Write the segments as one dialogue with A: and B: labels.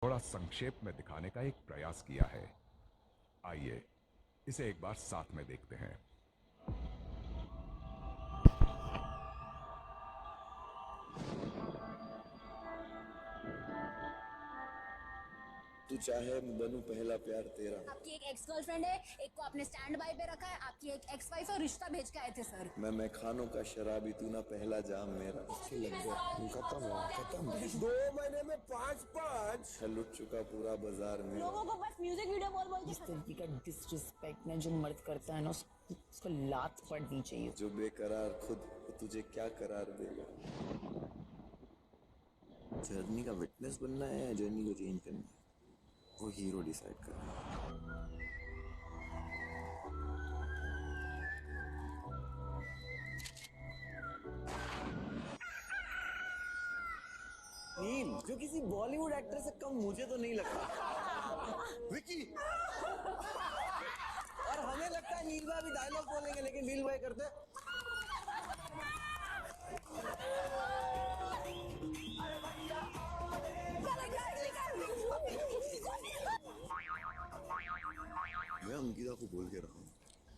A: थोड़ा संक्षेप में दिखाने का एक प्रयास किया है। आइए इसे एक बार साथ में देखते हैं।
B: तू चाहे मैं बनूं पहला प्यार तेरा।
C: आपकी एक एक्स गर्लफ्रेंड है, एक को आपने स्टैंड बाय पे रखा है। आपकी एक एक्स वाइफ और रिश्ता भेज के आए थे सर।
B: मैं खानों का शराबी, तू ना पहला जाम मेरा। अच्छी लग गया, खत्म 2 महीने में 5 लुट चुका पूरा बाजार में।
C: लोगों को बस म्यूजिक वीडियो बोल
D: इस तरीके का डिसरिस्पेक्ट ना जो मर्द करता है ना उसको लात पड़नी चाहिए।
B: जो बेकरार खुद तुझे क्या करार देगा। जर्नी का विटनेस बनना है या जर्नी को चेंज करना है, वो हीरो डिसाइड कर रहा है। नील जो किसी बॉलीवुड एक्टर से कम मुझे तो नहीं लगता। विकी और हमें लगता है नील भाई भी डायलॉग बोलेंगे, लेकिन नील भाई करते मैं अंकिता को बोल के रहा हूँ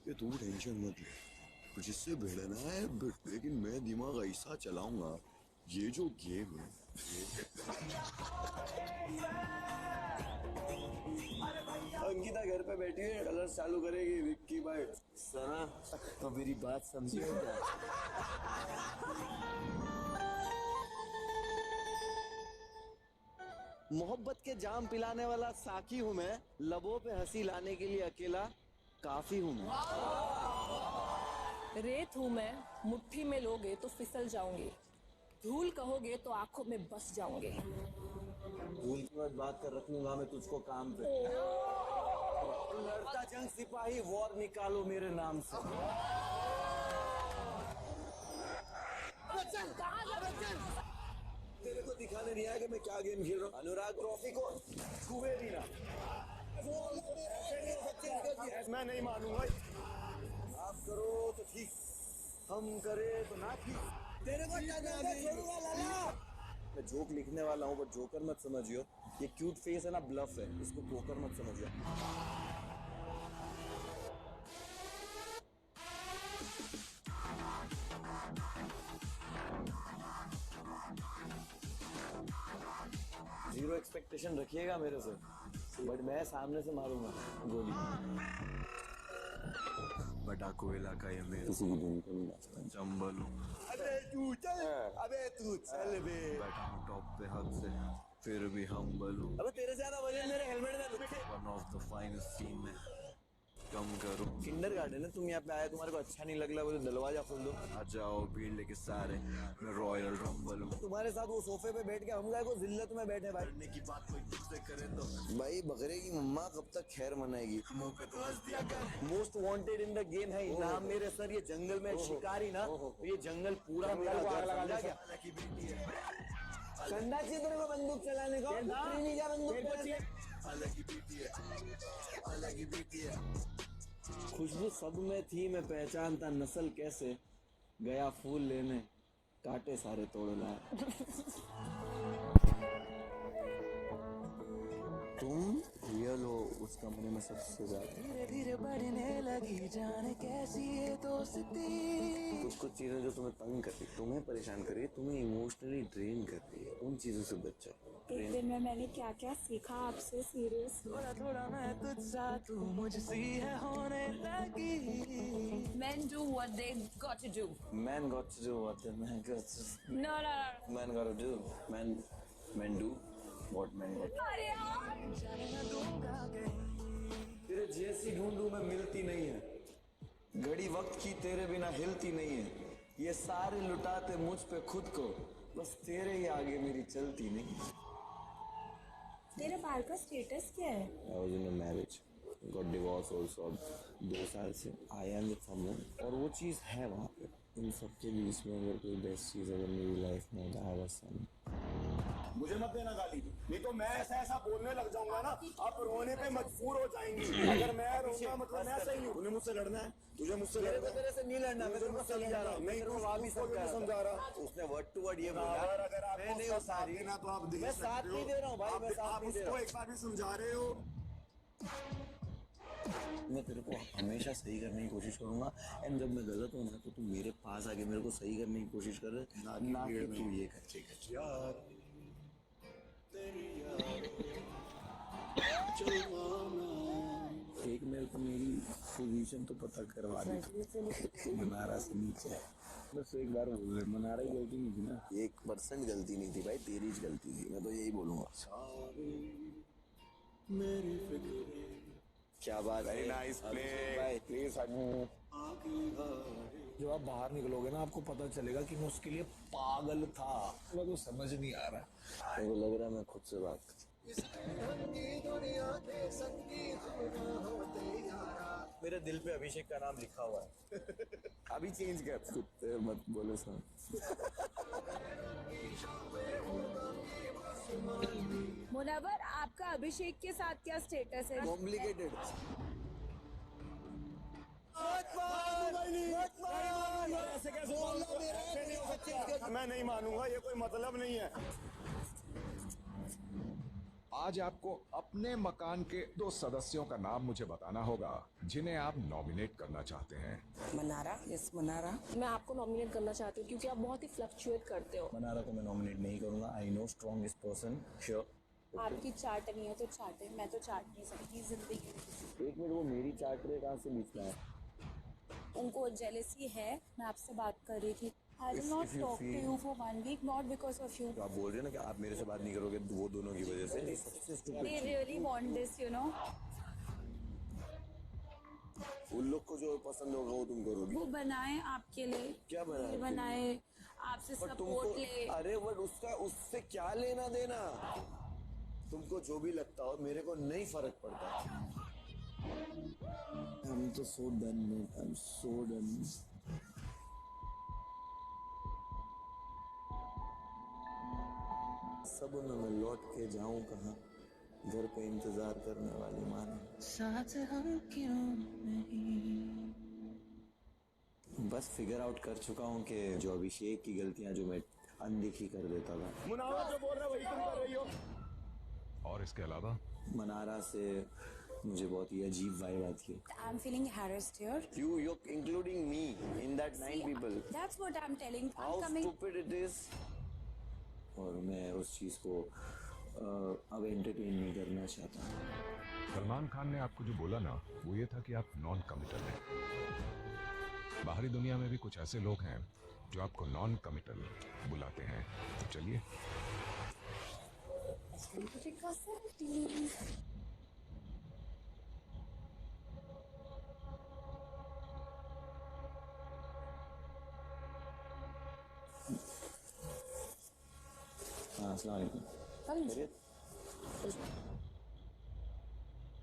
B: कि तू टेंशन मत ले, जिससे भिड़ना है लेकिन मैं दिमाग ऐसा चलाऊंगा, ये जो गेम है अंकिता घर पे बैठी है, कलर चालू करेगी। विक्की भाई सना तो मेरी बात समझिए क्या। मोहब्बत के जाम पिलाने वाला साकी हूँ मैं, लबों पे हंसी लाने के लिए अकेला काफी हूँ मैं।
E: रेत हूँ मैं, मुट्ठी में लोगे तो फिसल जाऊंगी, धूल कहोगे तो आंखों में बस जाऊंगे।
B: भूल की मत बात कर, रखूंगा मैं तुझको काम पे। लड़ता जंग सिपाही, वॉर निकालो मेरे नाम से। तेरे को दिखाने नहीं आया कि मैं क्या गेम खेल रहा हूँ। अनुराग ट्रॉफी को छुए भी ना। मैं नहीं मानूंगा। आप करो तो ठीक, हम करे तो ना ठीक। तेरे को छोड़ूंगा लाला। मैं जोक लिखने वाला हूँ, बट जोकर मत समझियो। ये क्यूट फेस है ना, ब्लफ है, इसको पोकर मत समझियो। जीरो एक्सपेक्टेशन रखिएगा मेरे से, बट मैं सामने से मारूंगा गोली। बटा कोयला का ये मेरे किसी की धुन को नहीं नाचता। चंबल अबे तू चल बे। बैठा हूँ टॉप पे हद से, फिर भी हम्बल हूँ। अबे तेरे से ज्यादा वजन मेरे हेलमेट में लुके। One of the finest team में कम करो। किंडरगार्टन है, तुम यहाँ पे आए, तुम्हारे को अच्छा नहीं लग रहा, बोलो दरवाजा खोल दो। आ जाओ भीड़ लेके सारे, मैं रॉयल रंबल हूँ। तुम्हारे साथ वो सोफे पे बैठ के हम गए को जिल्लत में बैठे भाई। करने की बात कोई तुझसे करे तो भाई बकरे की मम्मा कब तक खैर मनाएगी। मुंह पे तो हंस दिया कर। Most wanted in the game है नाम मेरे सर। ये जंगल में शिकारी ना, तो ये जंगल पूरा मेरा घर लगा क्या। ठंडा चाहिए तेरे को बंदूक चलाने को, नहीं क्या बंदूक चाहिए। अलग ही बीती है, अलग ही बीती है। खुशबू सब में थी, मैं पहचानता नस्ल कैसे। गया फूल लेने, कांटे सारे तोड़ लाए। तुम रियल हो उस कमरे में सबसे ज्यादा। धीरे धीरे बढ़ने लगी जाने कैसी है दोस्ती। कुछ कुछ चीजें जो तुम्हें तंग करती, तुम्हें परेशान कर रही है, तुम्हें इमोशनली ड्रेन कर रही है, उन चीजों से बच जाओ।
E: एक दिन में मैंने क्या क्या सीखा आपसे, सीरियस।
D: थोड़ा थोड़ा मैं तुझसा, तू मुझसे है होने लगी।
E: Men do what they got to do.
B: Man got to do what the man got to
E: No.
B: man got to do. Men do what men got to
E: अरे यार,
B: तेरे जैसी ढूंढूं मैं मिलती नहीं है, घड़ी वक्त की तेरे बिना हिलती नहीं है। ये सारे लुटाते मुझ पे खुद को, बस तेरे ही आगे मेरी चलती नहीं।
E: तेरे बाल का स्टेटस क्या है?
B: I was in a marriage, got divorced also अब 2 साल से। I am with someone और वो चीज़ है वहाँ पे। इन सब के बीच में अगर कोई बेस्ट चीज़ अगर मेरी लाइफ में तो I was son।
F: मुझे मत देना गाली, नहीं तो मैं ऐसा ऐसा बोलने लग जाऊंगा ना, आप रोने पे मजबूर हो जाएंगी। अगर मैं रोऊंगा मतलब मैं सही हूँ।
B: उन्हें मुझसे लड़ना है तुझे मुझसे
F: मेरे
B: लड़ना
F: को तेरे से नहीं लड़ना, मैं तेरे को समझा रहा हूँ, मैं तेरे को वहाँ भी समझा रहा था।
B: उसने वर्ड टू वर्ड ये बोला,
F: अगर
B: मैं
F: आपको
B: नहीं
F: साथ
B: उतारी।
F: देना तो आप दे
B: मैं
F: सकते
B: साथ
F: हो।
B: नहीं दे रहा हूँ भाई, मैं साथ
F: आप
B: नहीं दे
F: उसको
B: रहा
F: एक बार भी समझा रहे हो।
B: मैं तेरे को हमेशा सही करने की कोशिश करूंगा, एंड जब मैं गलत हूँ ना तो तू मेरे पास आके मेरे को सही करने की कोशिश कर रहे, ना कि तू ये कर। ठीक है यार, तेरी एक मेरे को मेरी पोजीशन तो पता करवा दी। मनारा से नीचे है, बस एक बार बोल रहे, मनारा की गलती नहीं थी ना, 1% गलती नहीं थी भाई, तेरी ही गलती थी, मैं तो यही बोलूंगा। मेरी फिक्र, क्या बात है,
F: नाइस प्ले
B: भाई।
F: प्लीज।
G: जब आप बाहर निकलोगे ना आपको पता चलेगा कि मैं उसके लिए पागल था, मेरे को समझ नहीं आ रहा।
B: मेरे को लग रहा है मैं खुद से बात कर, मेरे दिल पे अभिषेक का नाम लिखा हुआ है।
F: अभी चेंज कर।
B: कुत्ते मत बोलो सर।
E: मुनव्वर, आपका अभिषेक के साथ क्या स्टेटस है?
B: कॉम्प्लिकेटेड।
F: ऐसे कैसे मैं नहीं मानूंगा, ये कोई मतलब नहीं है।
A: आज आपको अपने मकान के 2 सदस्यों का नाम मुझे बताना होगा जिन्हें आप नॉमिनेट करना चाहते हैं।
D: मनारा, यस मनारा।
E: मैं आपको नॉमिनेट करना चाहती हूँ क्योंकि आप बहुत ही फ्लक्चुएट करते हो।
B: मनारा को मैं नॉमिनेट नहीं करूंगा, I know strongest person, sure.
E: आपकी चाट नहीं है तो चाटे, मैं तो चाट नहीं सकती जिंदगी में।
B: एक मिनट, वो मेरी चाट रहे कहाँ से निकला है?
E: उनको जेलेसी है, मैं आपसे बात कर रही थी। I will not
B: if you
E: talk to
B: feel-
E: you for 1 week, not because of you.
B: तो आप बोल रहे हैं ना कि आप मेरे से बात नहीं करोगे वो दोनों की वजह से, सबसे stupid
E: They
B: cheese.
E: really want this, you know.
B: उन लोग को जो पसंद होगा वो तुम करोगी।
E: वो बनाए आपके लिए,
B: क्या बनाए
E: ये
B: आपके
E: बनाए आपसे
B: पर
E: सपोर्ट ले।
B: अरे बट उसका उससे क्या लेना देना? तुमको जो भी लगता हो, मेरे को नहीं फर्क पड़ता। I'm just so done, man. I'm so done. सब में मैं लौट के जाऊं कहाँ, घर पे इंतजार करने वाली माँ साथ हम क्यों नहीं। बस फिगर आउट कर चुका हूँ कि जो अभिषेक की गलतियां जो मैं अनदेखी कर देता था,
F: मुनावर जो बोल रहा है वही तुम कर रही हो।
A: और इसके अलावा
B: मनारा से मुझे बहुत ही अजीब वाइब आती है।
E: I'm feeling harassed here.
B: You're including me in that 9 people.
E: That's what I'm telling.
B: How
E: I'm coming.
B: stupid it is. और मैं उस चीज को अब एंटरटेन नहीं करना चाहता।
A: सलमान खान ने आपको जो बोला ना वो ये था कि आप नॉन कमिटल हैं। बाहरी दुनिया में भी कुछ ऐसे लोग हैं जो आपको नॉन कमिटल बुलाते हैं। तो चलिए।
B: हाँ, अस्सलाम वालेकुम। खैरियत?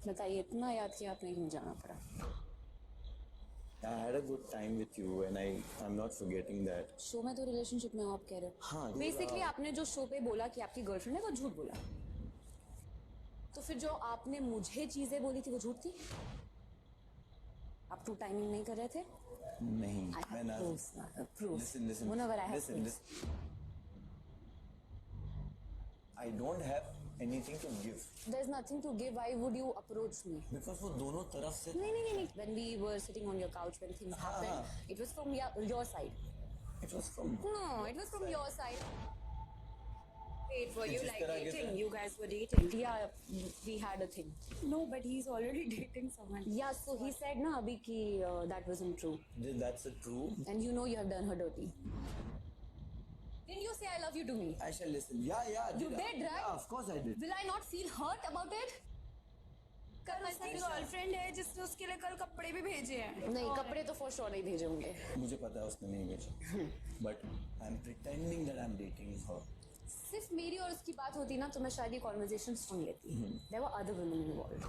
E: बताइए, इतना याद किया आपने क्यों जाना पड़ा?
B: I had a good time with you and I'm not forgetting that.
E: Show में तो रिलेशनशिप में हो आप कह रहे हो।
B: हाँ,
E: बेसिकली आपने जो शो पे बोला कि आपकी गर्लफ्रेंड है वो झूठ बोला, तो फिर जो आपने मुझे चीजें बोली थी वो झूठ थी? आप ट्रू टाइमिंग नहीं कर रहे थे?
B: नहीं,
E: I
B: मैं
E: have
B: ना
E: proofs, proofs.
B: listen
E: Whenever I have
B: listen
E: proofs.
B: I don't have anything to give
E: There's nothing to give. Why would you approach me?
B: because वो दोनों तरफ से
E: नहीं. When we were sitting on your couch, when things happened, it was from your side.
B: it was from
E: No, it was from your side. Wait, were you
B: जिस
E: like
B: तरह के
E: dating?
B: थे।
E: You guys were dating? Yeah, we had a thing. No, but he's already dating someone. Yeah, so he said na abhi ki that wasn't true.
B: that's a true.
E: And you know you have done her dirty. Didn't you say I love you to me?
B: I shall listen. Yeah,
E: You did, right?
B: Yeah, of course I did.
E: Will I not feel hurt about it?
H: कल उसकी girlfriend है जिसने उसके लिए कल कपड़े भी भेजे हैं।
E: नहीं, कपड़े तो फॉर श्योर नहीं भेजे होंगे।
B: मुझे पता है उसने नहीं भेजा but I'm pretending that I'm dating her.
E: सिर्फ मेरी और उसकी बात होती ना तो मैं शायद ये कॉन्वर्सेशन सुन लेती। There were other women involved.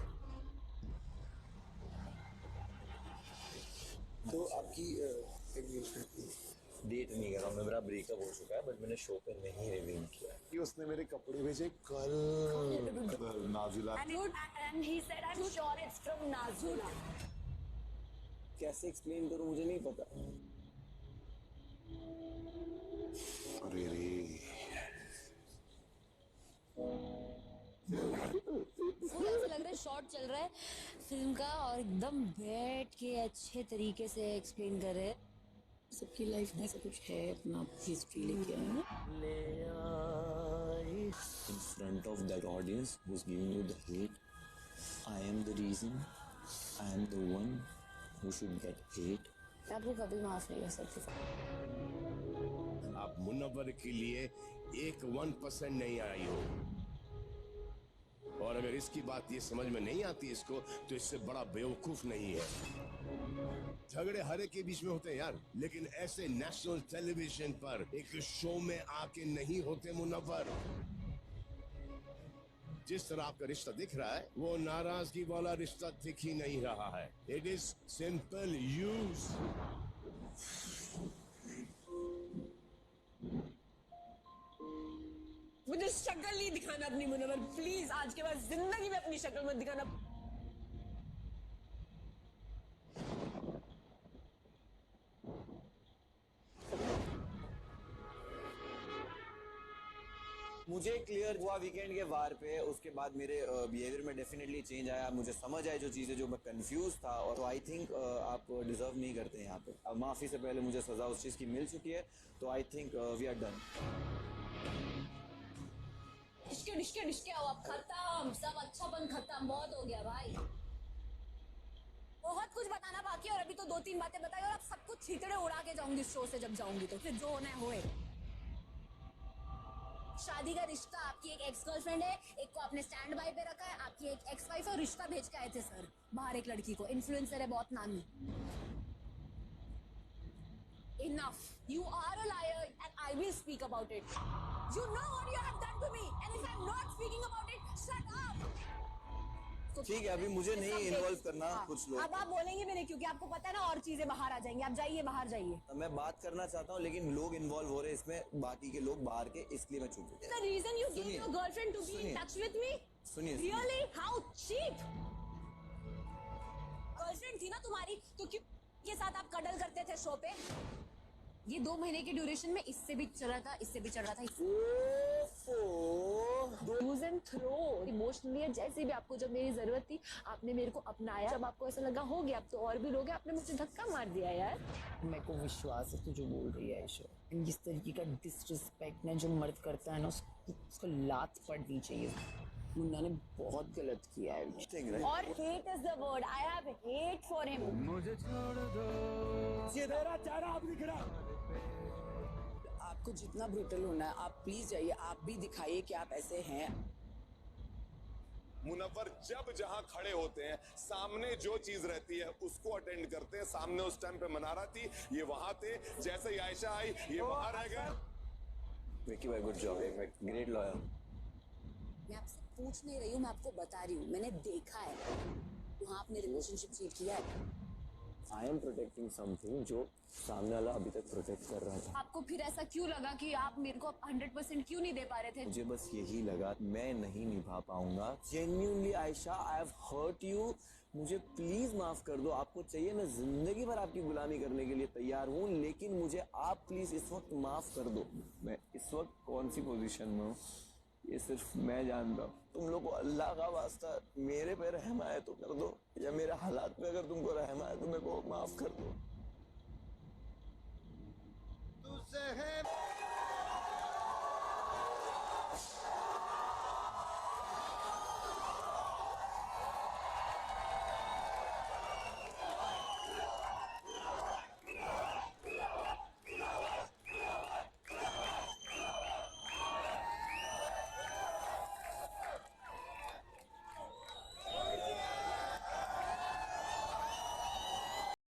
B: तो आपकी डेट नहीं कर रहा हूँ, मेरा ब्रेकअप हो चुका है, बट मैंने शो पे नहीं रिवील किया।
F: कि उसने मेरे कपड़े भेजे कल नाजुला।
E: And he said, I'm sure it's from Nazul.
B: कैसे एक्सप्लेन करूं मुझे नहीं पता।
F: अरे रे
C: फुल ऐसा लग रहा है शॉट चल रहा है फिल्म का और एकदम बैठ के अच्छे तरीके से एक्सप्लेन कर रहे हैं।
D: सबकी लाइफ में ऐसा कुछ है अपना हिस्ट्री लेके आए हैं।
B: In front of that audience who's giving you the hate, I am the reason. I am the one who should get hate.
E: मैं आपको कभी माफ नहीं कर सकती।
F: आप मुनव्वर के लिए 1% नहीं आई हो, और अगर इसकी बात ये समझ में नहीं आती इसको, तो इससे बड़ा बेवकूफ नहीं है। झगड़े हर एक के बीच में होते हैं यार, लेकिन ऐसे नेशनल टेलीविजन पर एक शो में आके नहीं होते मुनव्वर। जिस तरह आपका रिश्ता दिख रहा है वो नाराजगी वाला रिश्ता दिख ही नहीं रहा है। It is simple use.
H: मुझे शक्ल नहीं दिखाना अपनी मुनव्वर, प्लीज आज के बाद जिंदगी में अपनी शक्ल मत दिखाना।
B: मुझे क्लियर हुआ वीकेंड के वार पे, उसके बाद मेरे बिहेवियर में डेफिनेटली चेंज आया। मुझे समझ आया जो चीज़ें जो मैं कंफ्यूज था, और तो आई थिंक आप डिजर्व नहीं करते यहाँ पे। अब माफ़ी से पहले मुझे सज़ा उस चीज़ की मिल चुकी है, तो I think we are done.
C: डिशके डिशके डिशके आओ, अब खत्म, सब अच्छापन खत्म, बहुत हो गया भाई। बहुत कुछ बताना बाकी है और अभी तो 2-3 बातें बताई और अब सब कुछ छीतड़े उड़ा के जाऊंगी शो से जब जाऊंगी, तो फिर जो होना है होए। शादी का रिश्ता, आपकी एक एक्स गर्लफ्रेंड है, एक को आपने स्टैंड बाय पे रखा है, आपकी एक एक्स वाइफ है और रिश्ता भेज के आए थे सर बाहर एक लड़की को, इन्फ्लुएंसर है बहुत नामी। Enough. You are a liar and I will speak about it. You know what you have done to me and if I'm not speaking about it, shut up.
B: ठीक है, अभी मुझे नहीं इन्वॉल्व करना कुछ लोग।
C: अब आप बोलेंगे भी नहीं क्योंकि आपको पता है ना और चीजें बाहर आ जाएंगी। आप जाइए, बाहर जाइए।
B: मैं बात करना चाहता हूँ लेकिन लोग इन्वॉल्व हो रहे हैं इसमें, बाकी के लोग बाहर के, इसलिए मैं चुप हूँ।
C: The reason you gave your girlfriend to be in touch with me?
B: सुनिए।
C: Really? How cheap? गर्लफ्रेंड थी ना तुम्हारी, तो क्यों के साथ आप कडल करते थे शो पे? ये 2 महीने के ड्यूरेशन में इससे भी चल रहा था, इससे भी चल रहा था। यूज एंड थ्रो इमोशनली, जैसे भी आपको जब मेरी जरूरत थी आपने मेरे को अपनाया, जब आपको ऐसा लगा हो गया अब तो और भी लोग हैं, आपने मुझे धक्का मार दिया यार।
D: मेरे को विश्वास है तू जो बोल रही है आयशा। इस तरीके का डिसरिस्पेक्ट ना जो मर्द करता है ना, उसको लात पड़नी चाहिए। मुन्ना ने बहुत गलत किया है।
C: और hate is the word. I have hate for him.
B: मुझे छोड़ दो,
F: ये तेरा चेहरा अब दिख रहा।
D: आपको जितना ब्रूटल होना है आप प्लीज जाइए, आप भी दिखाइए कि आप ऐसे हैं।
F: मुनव्वर जब जहां खड़े होते हैं सामने जो चीज रहती है उसको अटेंड करते हैं। सामने उस टाइम पे मनारा थी, ये वहां थे, जैसे ही आयशा आई ये वहां रह गए।
B: विकी भाई गुड जॉब, ग्रेट लॉयर।
C: मैं आपसे पूछ नहीं रही हूँ, मैं आपको बता रही हूँ, मैंने देखा है वहाँ आपने रिलेशनशिप चीट किया है।
B: आई एम प्रोटेक्टिंग समथिंग जो सामने वाला अभी तक प्रोटेक्ट कर रहा था।
C: आपको फिर ऐसा क्यों लगा कि आप मेरे को 100% क्यों नहीं दे पा रहे थे?
B: मुझे बस यही लगा मैं नहीं निभा पाऊंगा। Genuinely Ayesha, I have hurt you, मुझे प्लीज माफ कर दो। आपको चाहिए मैं जिंदगी भर आपकी गुलामी करने के लिए तैयार हूँ, लेकिन मुझे आप प्लीज इस वक्त माफ कर दो। मैं इस वक्त कौन सी पोजीशन में हूँ ये सिर्फ मैं जानता हूँ। तुम लोग को अल्लाह का वास्ता मेरे पे रहम आए तो कर दो, या मेरे हालात पे अगर तुमको रहम आए तो मेरे को माफ कर दो।